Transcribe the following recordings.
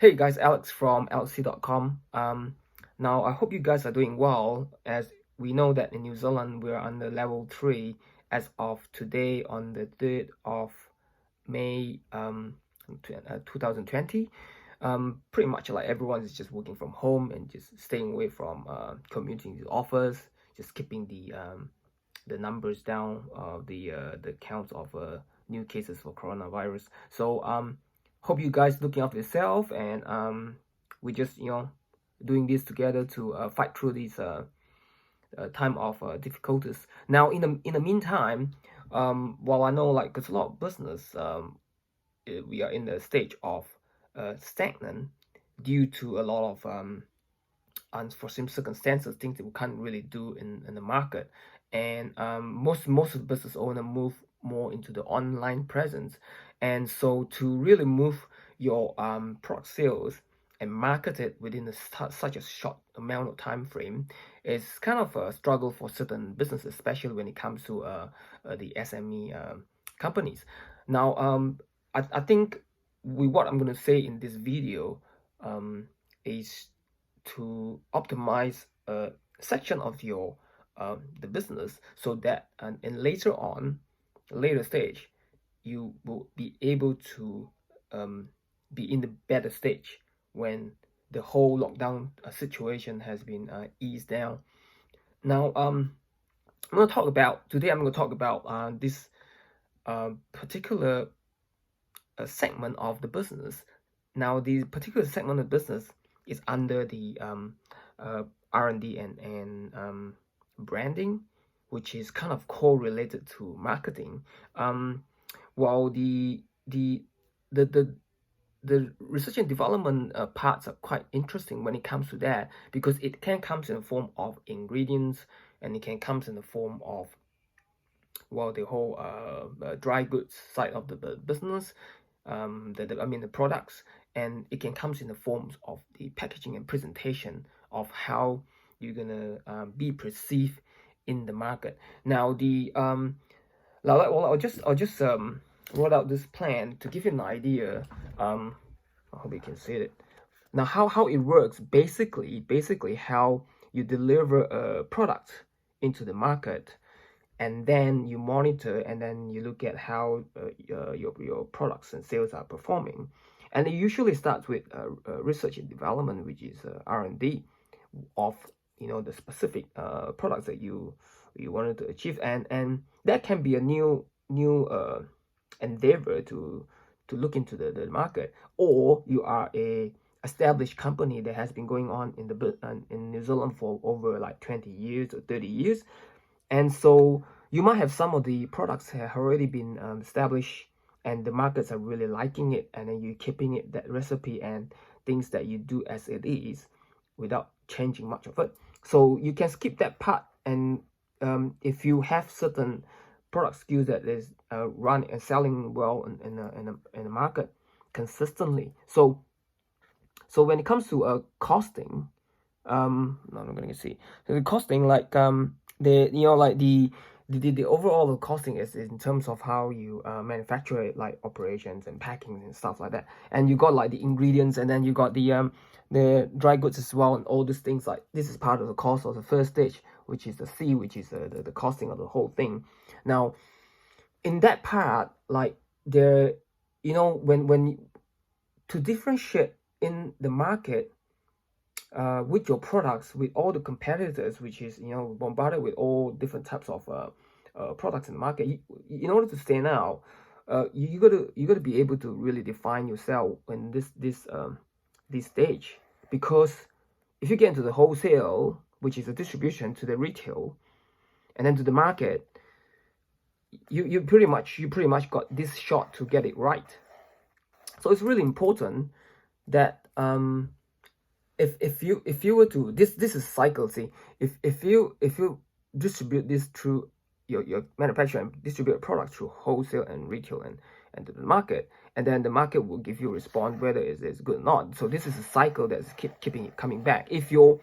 Hey guys, Alex from LC.com. Now I hope you guys are doing well, as we know that in New Zealand we're under level 3 as of today on the 3rd of May 2020. Pretty much like everyone is just working from home and just staying away from commuting to the office, just keeping the numbers down, the counts of new cases for coronavirus. So hope you guys looking after yourself, and we just doing this together to fight through these time of difficulties. Now in the meantime, while I know like because a lot of business we are in the stage of stagnant due to a lot of unforeseen circumstances, things that we can't really do in the market, and most of the business owner move more into the online presence, and so to really move your product sales and market it within such a short amount of time frame is kind of a struggle for certain businesses, especially when it comes to the SME companies. Now I think what I'm going to say in this video is to optimize a section of your the business, so that and later on, later stage, you will be able to be in the better stage when the whole lockdown situation has been eased down. Now I'm going to talk about today. I'm going to talk about this particular segment of the business. Now, the particular segment of business is under the R&D and branding, which is kind of correlated to marketing. While the the research and development parts are quite interesting when it comes to that, because it can come in the form of ingredients, and it can come in the form of, well, the whole dry goods side of the business, the products, and it can come in the forms of the packaging and presentation of how you're gonna be perceived in the market. Now I'll just roll out this plan to give you an idea. I hope you can see it. Now how it works, basically how you deliver a product into the market, and then you monitor, and then you look at how your products and sales are performing. And it usually starts with research and development, which is R&D of the specific products that you wanted to achieve, and that can be a new endeavor to look into the market, or you are a established company that has been going on in New Zealand for over like 20 years or 30 years, and so you might have some of the products have already been established, and the markets are really liking it, and then you're keeping it, that recipe and things that you do as it is, without changing much of it. So you can skip that part, and if you have certain product SKUs that is running and selling well in the market consistently. So when it comes to costing, no, I'm gonna see. So the costing, like the overall costing is in terms of how you manufacture it, like operations and packing and stuff like that. And you got like the ingredients, and then you got the dry goods as well, and all these things. Like, this is part of the cost of the first stage, which is the C, which is the costing of the whole thing. Now, in that part, like, there, when to differentiate in the market with your products, with all the competitors, which is bombarded with all different types of products in the market, in order to stand out, you gotta be able to really define yourself in this stage. Because if you get into the wholesale, which is the distribution to the retail, and then to the market, you pretty much got this shot to get it right. So it's really important that if you were to, this is cycle. See, if you distribute this through your manufacturer and distribute a product through wholesale and retail and to the market, and then the market will give you a response whether it's good or not. So this is a cycle that's keeping it coming back. If your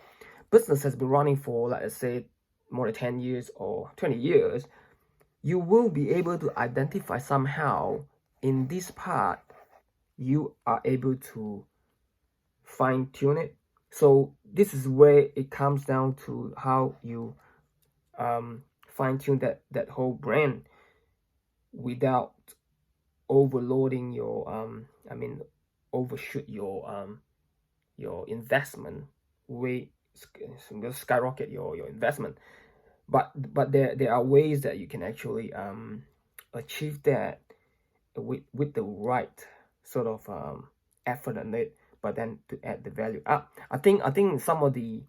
business has been running for, let's say, more than 10 years or 20 years, you will be able to identify somehow in this part, you are able to fine tune it. So this is where it comes down to how you fine tune that whole brand without overloading your overshoot your investment way, skyrocket your investment. But there are ways that you can actually achieve that with the right sort of effort on it, but then to add the value up. I think some of the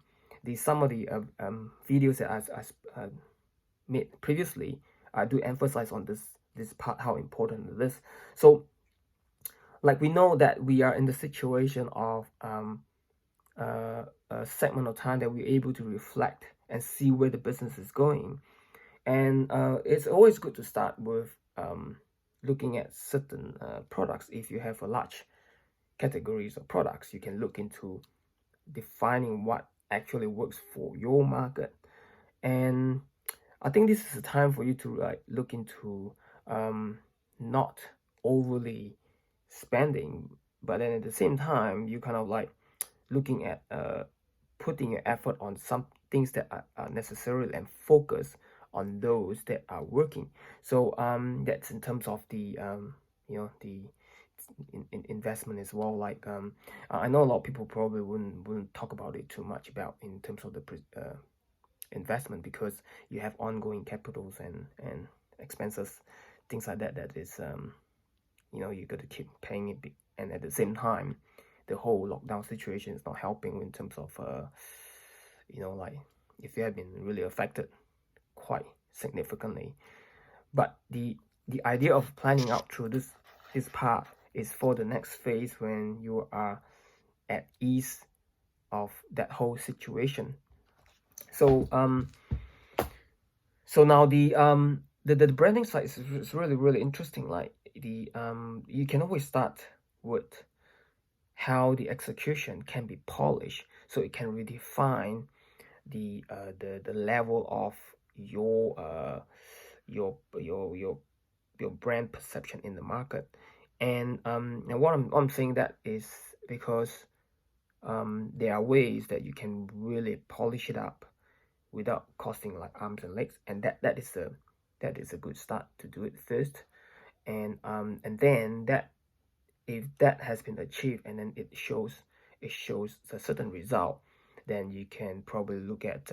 videos that I made previously, I do emphasize on this part, how important it is. So like, we know that we are in the situation of a segment of time that we're able to reflect and see where the business is going. And it's always good to start with looking at certain products. If you have a large categories of products, you can look into defining what actually works for your market. And I think this is a time for you to look into not overly spending, but then at the same time you kind of like looking at putting your effort on some things that are necessary and focus on those that are working. So that's in terms of the the investment as well. Like I know a lot of people probably wouldn't talk about it too much about in terms of the investment, because you have ongoing capitals and expenses, things like that, that is you got to keep paying it, and at the same time the whole lockdown situation is not helping in terms of like, if you have been really affected quite significantly. But the idea of planning out through this part is for the next phase, when you are at ease of that whole situation. So so now the branding side is really interesting. Like, the you can always start with how the execution can be polished, so it can redefine the level of your brand perception in the market. And what I'm saying that is because there are ways that you can really polish it up without costing like arms and legs, and that is a good start to do it first. And then that, if that has been achieved, and then it shows a certain result, then you can probably look at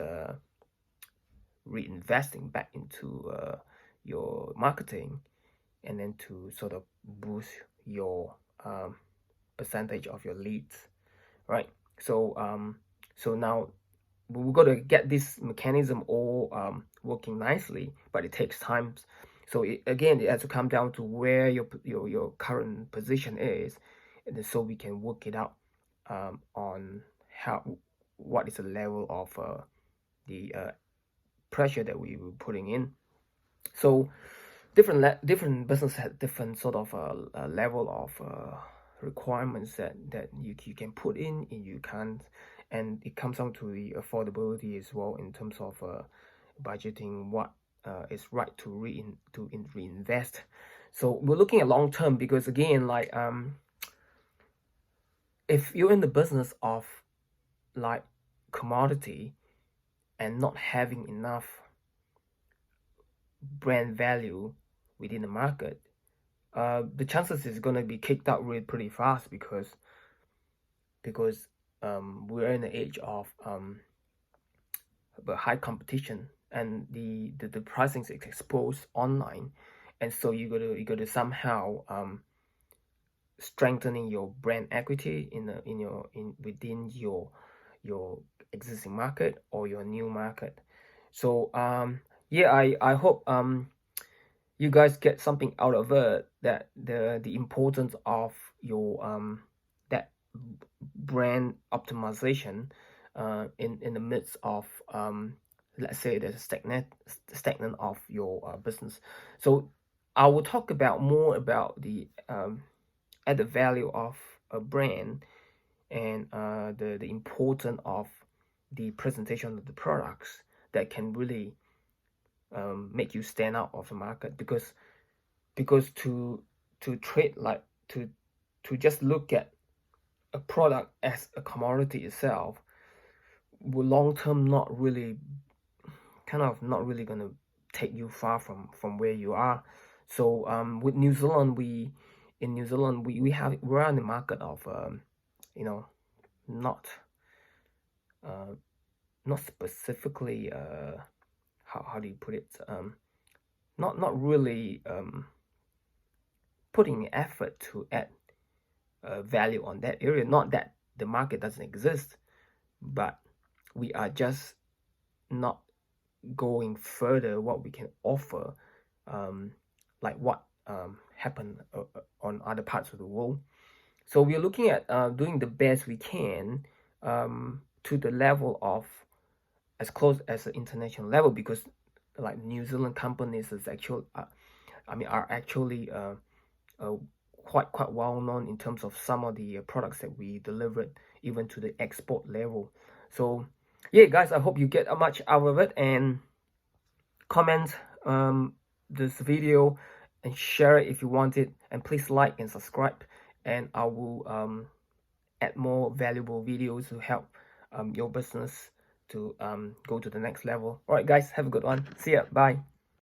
reinvesting back into your marketing, and then to sort of boost your percentage of your leads, right? So so now we've got to get this mechanism all working nicely, but it takes time. So again, it has to come down to where your current position is, and so we can work it out on what is the level of the pressure that we were putting in. So different business have different sort of level of requirements that you can put in and you can't, and it comes down to the affordability as well, in terms of budgeting what is right to reinvest. So we're looking at long term, because again, like if you're in the business of like commodity and not having enough brand value within the market, the chances is going to be kicked out really pretty fast, because we're in the age of high competition, and the pricing is exposed online, and so you gotta somehow strengthening your brand equity within your existing market or your new market. So yeah, I hope you guys get something out of it, that the importance of your that brand optimization in the midst of let's say there's a stagnant of your business. So I will talk about more about the added value of a brand, and the importance of the presentation of the products that can really make you stand out of the market. Because to trade, like to just look at a product as a commodity itself will long term not really gonna take you far from where you are. So with New Zealand, we're in the market of you know, not not specifically how do you put it, not really putting effort to add value on that area. Not that the market doesn't exist, but we are just not going further what we can offer, like what happened on other parts of the world. So we're looking at doing the best we can to the level of as close as the international level, because like New Zealand companies is actually are actually quite well known in terms of some of the products that we delivered even to the export level. So yeah, guys, I hope you get much out of it, and comment this video and share it if you want it, and please like and subscribe, and I will add more valuable videos to help your business to go to the next level. All right, guys, have a good one. See ya. Bye.